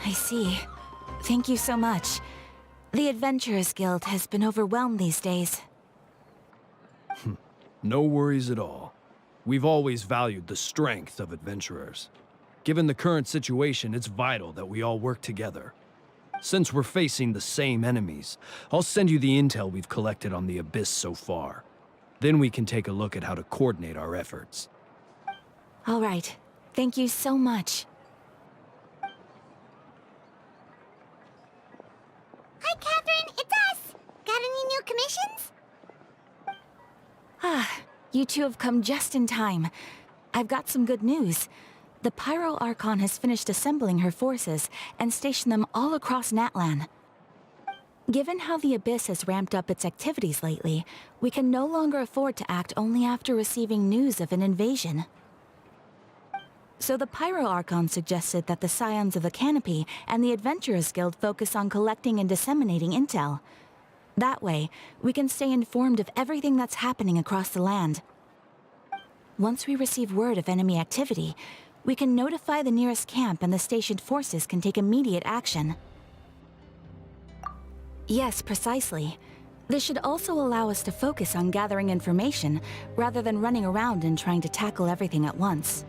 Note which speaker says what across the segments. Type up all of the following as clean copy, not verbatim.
Speaker 1: I see. Thank you so much. The Adventurers Guild has been overwhelmed these days.
Speaker 2: No worries at all. We've always valued the strength of adventurers. Given the current situation, it's vital that we all work together. Since we're facing the same enemies, I'll send you the intel we've collected on the Abyss so far. Then we can take a look at how to coordinate our efforts.
Speaker 1: All right. Thank you so much.
Speaker 3: Hi, Catherine. It's us. Got any new commissions?
Speaker 1: You two have come just in time. I've got some good news. The Pyro Archon has finished assembling her forces and stationed them all across Natlan. Given how the Abyss has ramped up its activities lately, we can no longer afford to act only after receiving news of an invasion. So the Pyro Archon suggested that the Scions of the Canopy and the Adventurers Guild focus on collecting and disseminating intel. That way, we can stay informed of everything that's happening across the land. Once we receive word of enemy activity, we can notify the nearest camp and the stationed forces can take immediate action. Yes, precisely. This should also allow us to focus on gathering information rather than running around and trying to tackle everything at once.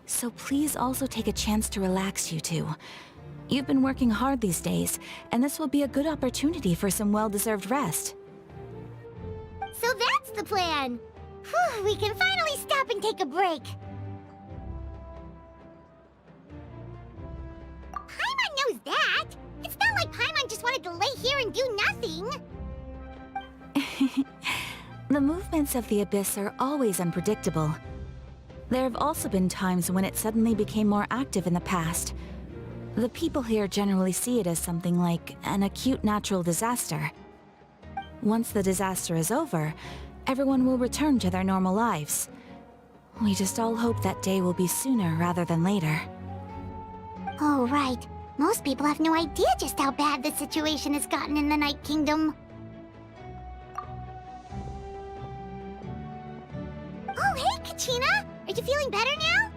Speaker 1: So please also take a chance to relax, you two. You've been working hard these days, and this will be a good opportunity for some well-deserved rest.
Speaker 3: So that's the plan. Whew, we can finally stop and take a break. Paimon knows that. It's not like Paimon just wanted to lay here and do nothing.
Speaker 1: The movements of the Abyss are always unpredictable. There have also been times when it suddenly became more active in the past. The people here generally see it as something like an acute natural disaster. Once the disaster is over, everyone will return to their normal lives. We just all hope that day will be sooner rather than later.
Speaker 3: Oh, right. Most people have no idea just how bad the situation has gotten in the Night Kingdom. Oh, hey, Kachina! Are you feeling better now?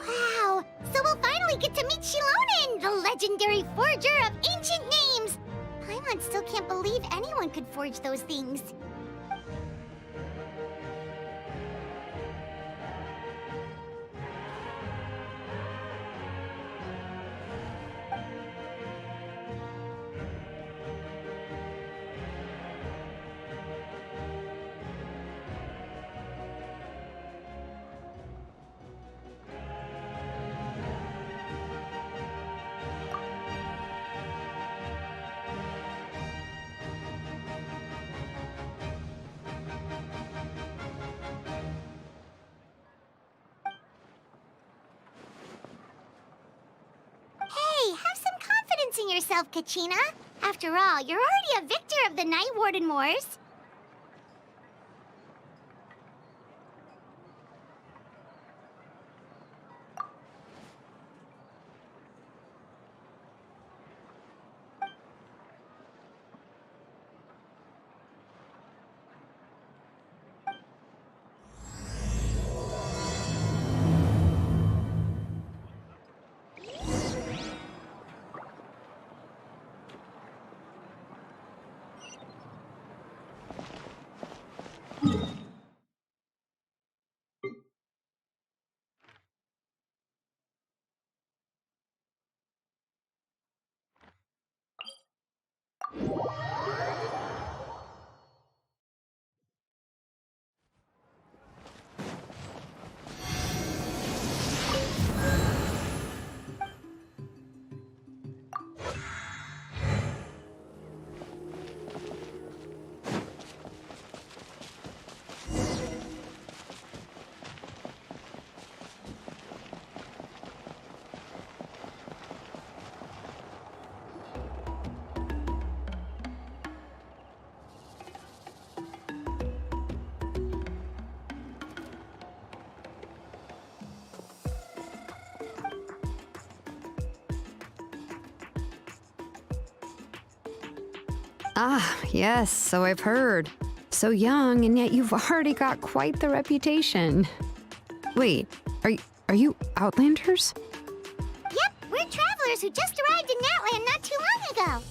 Speaker 3: Wow! So we'll finally get to meet Shilonen, the legendary forger of ancient names! Paimon still can't believe anyone could forge those things. Hey, have some confidence in yourself, Kachina. After all, you're already a victor of the Night Warden Wars.
Speaker 4: Ah, yes, so I've heard. So young, and yet you've already got quite the reputation. Wait, are you Outlanders?
Speaker 3: Yep, we're travelers who just arrived in Natland not too long ago.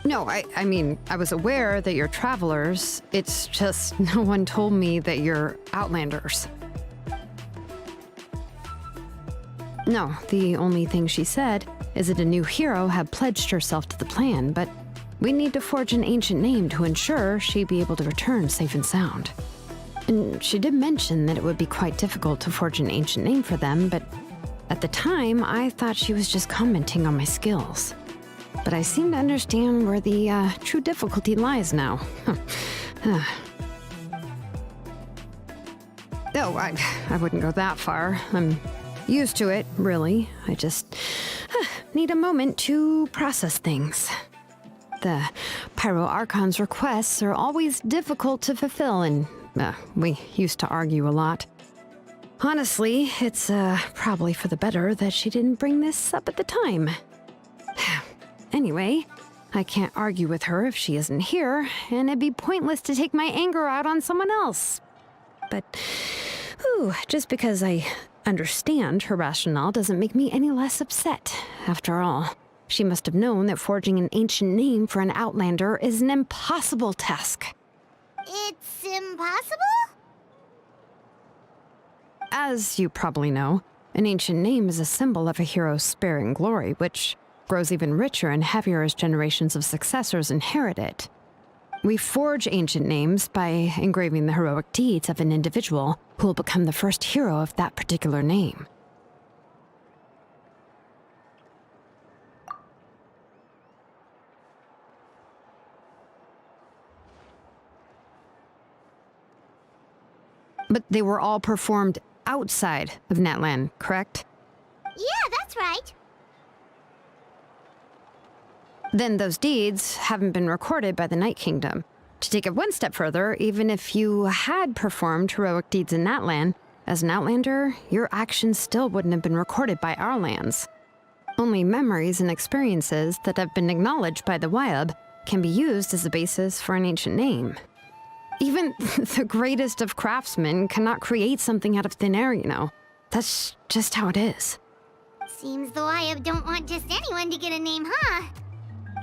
Speaker 4: No, I mean, I was aware that you're travelers. It's just no one told me that you're Outlanders. No, the only thing she said is that a new hero had pledged herself to the plan, but we need to forge an ancient name to ensure she'd be able to return safe and sound. And she did mention that it would be quite difficult to forge an ancient name for them, but at the time, I thought she was just commenting on my skills. But I seem to understand where the true difficulty lies now. Oh, I wouldn't go that far. I'm used to it, really. I just need a moment to process things. The Pyro Archon's requests are always difficult to fulfill, and we used to argue a lot. Honestly, it's probably for the better that she didn't bring this up at the time. Anyway, I can't argue with her if she isn't here, and it'd be pointless to take my anger out on someone else. But, just because I understand her rationale doesn't make me any less upset. After all, she must have known that forging an ancient name for an Outlander is an impossible task.
Speaker 3: It's impossible?
Speaker 4: As you probably know, an ancient name is a symbol of a hero's sparing glory, which grows even richer and heavier as generations of successors inherit it. We forge ancient names by engraving the heroic deeds of an individual who will become the first hero of that particular name. But they were all performed outside of Natlan, correct?
Speaker 3: Yeah, that's right.
Speaker 4: Then those deeds haven't been recorded by the Night Kingdom. To take it one step further, even if you had performed heroic deeds in Natlan, as an Outlander, your actions still wouldn't have been recorded by our lands. Only memories and experiences that have been acknowledged by the Wyab can be used as a basis for an ancient name. Even the greatest of craftsmen cannot create something out of thin air, you know. That's just how it is.
Speaker 3: Seems the Wyab don't want just anyone to get a name, huh?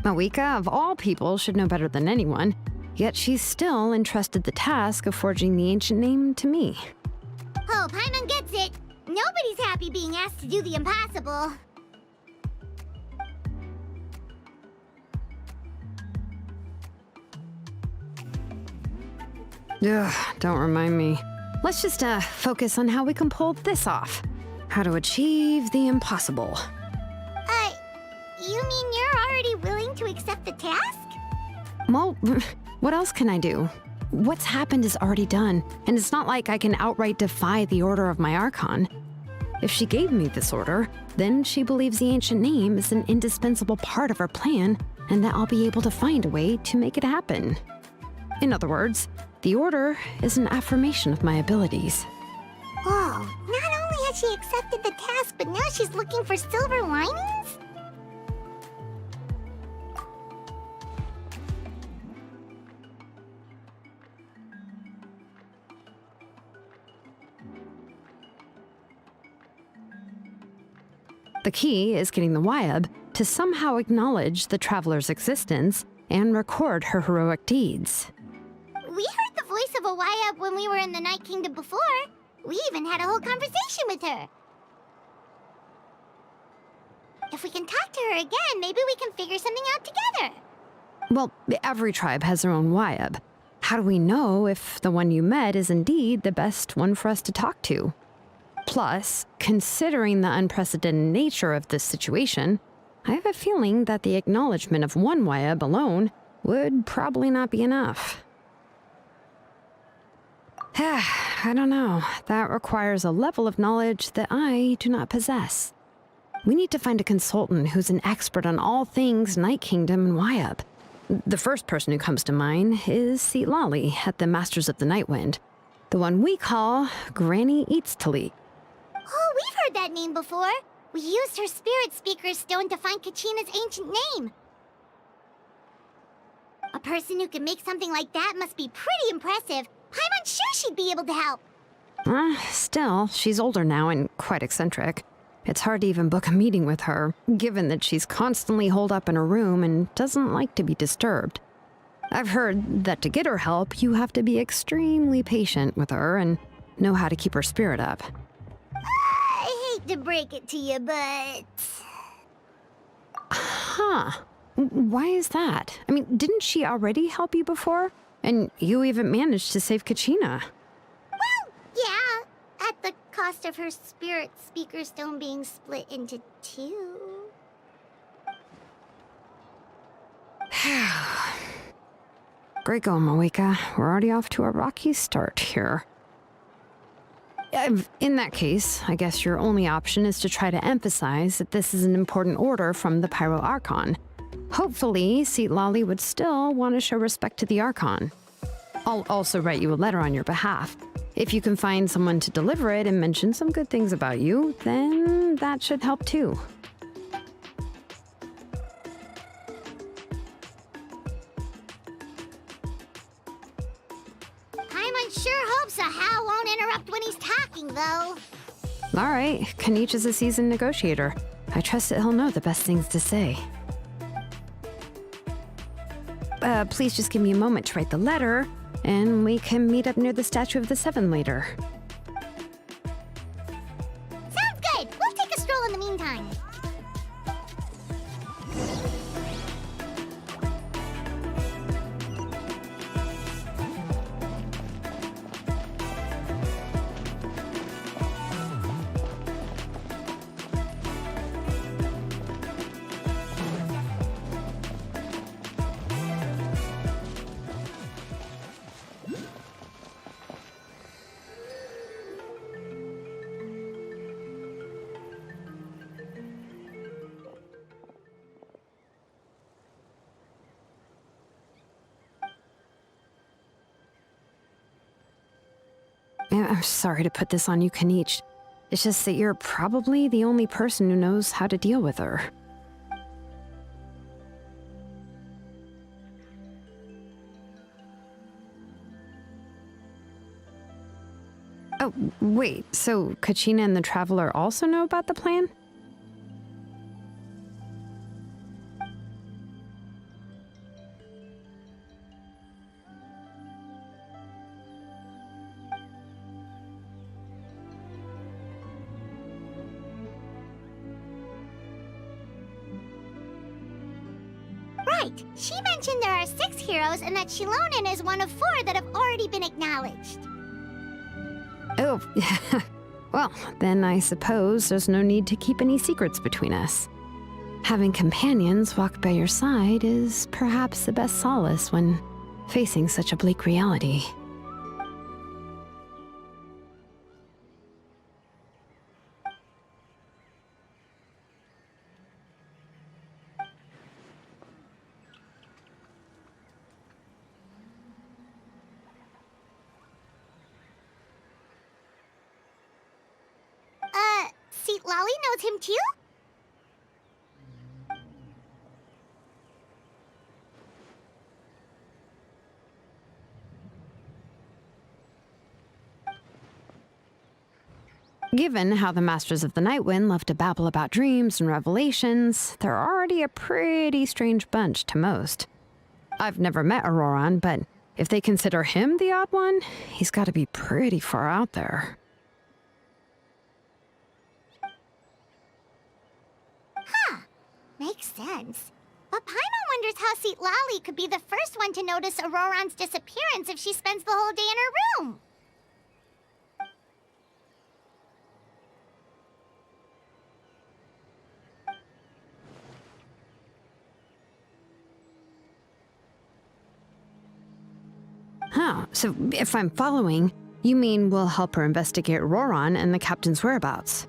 Speaker 4: Mawika, of all people, should know better than anyone, yet she's still entrusted the task of forging the ancient name to me.
Speaker 3: Oh, Paimon gets it. Nobody's happy being asked to do the impossible.
Speaker 4: Ugh, don't remind me. Let's just focus on how we can pull this off. How to achieve the impossible.
Speaker 3: You mean you're already willing to accept the task?
Speaker 4: Well, what else can I do? What's happened is already done, and it's not like I can outright defy the order of my Archon. If she gave me this order, then she believes the ancient name is an indispensable part of her plan, and that I'll be able to find a way to make it happen. In other words, the order is an affirmation of my abilities.
Speaker 3: Whoa, not only has she accepted the task, but now she's looking for silver linings?
Speaker 4: The key is getting the Wyab to somehow acknowledge the traveler's existence and record her heroic deeds.
Speaker 3: We heard the voice of a Wyab when we were in the Night Kingdom before. We even had a whole conversation with her. If we can talk to her again, maybe we can figure something out together.
Speaker 4: Well, every tribe has their own Wyab. How do we know if the one you met is indeed the best one for us to talk to? Plus, considering the unprecedented nature of this situation, I have a feeling that the acknowledgement of one Wyab alone would probably not be enough. I don't know. That requires a level of knowledge that I do not possess. We need to find a consultant who's an expert on all things Night Kingdom and Wyab. The first person who comes to mind is Lali at the Masters of the Nightwind, the one we call Granny Eatstali.
Speaker 3: Oh, we've heard that name before. We used her Spirit Speaker Stone to find Kachina's ancient name. A person who can make something like that must be pretty impressive. I'm unsure she'd be able to help.
Speaker 4: Still, she's older now and quite eccentric. It's hard to even book a meeting with her, given that she's constantly holed up in her room and doesn't like to be disturbed. I've heard that to get her help, you have to be extremely patient with her and know how to keep her spirit up.
Speaker 3: I hate to break it to you, but...
Speaker 4: Huh. Why is that? I mean, didn't she already help you before? And you even managed to save Kachina.
Speaker 3: Well, yeah. At the cost of her spirit speaker stone being split into two.
Speaker 4: Great going, Moeka. We're already off to a rocky start here. In that case, I guess your only option is to try to emphasize that this is an important order from the Pyro Archon. Hopefully, Seat Lolly would still want to show respect to the Archon. I'll also write you a letter on your behalf. If you can find someone to deliver it and mention some good things about you, then that should help too.
Speaker 3: I'm unsure hopes a Hal won't interrupt when he's talking, though.
Speaker 4: All right, Kanich is a seasoned negotiator. I trust that he'll know the best things to say. Please just give me a moment to write the letter, and we can meet up near the Statue of the Seven later.
Speaker 3: Sounds good. We'll take a stroll in the meantime.
Speaker 4: I'm sorry to put this on you, Kanich. It's just that you're probably the only person who knows how to deal with her. Oh, wait, so Kachina and the Traveler also know about the plan?
Speaker 3: Right. She mentioned there are 6 heroes and that Shilonen is one of 4 that have already been acknowledged.
Speaker 4: Oh, well, then I suppose there's no need to keep any secrets between us. Having companions walk by your side is perhaps the best solace when facing such a bleak reality.
Speaker 3: Seat Lolly knows him too?
Speaker 4: Given how the Masters of the Nightwind love to babble about dreams and revelations, they're already a pretty strange bunch to most. I've never met Auroran, but if they consider him the odd one, he's got to be pretty far out there.
Speaker 3: Makes sense. But Paimon wonders how Seat Lolly could be the first one to notice Auroran's disappearance if she spends the whole day in her room.
Speaker 4: Huh, so if I'm following, you mean we'll help her investigate Auroran and the captain's whereabouts?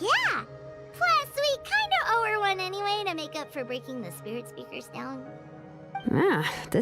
Speaker 3: Yeah. Plus, we kinda owe her one anyway to make up for breaking the spirit speakers down?
Speaker 4: Yeah, this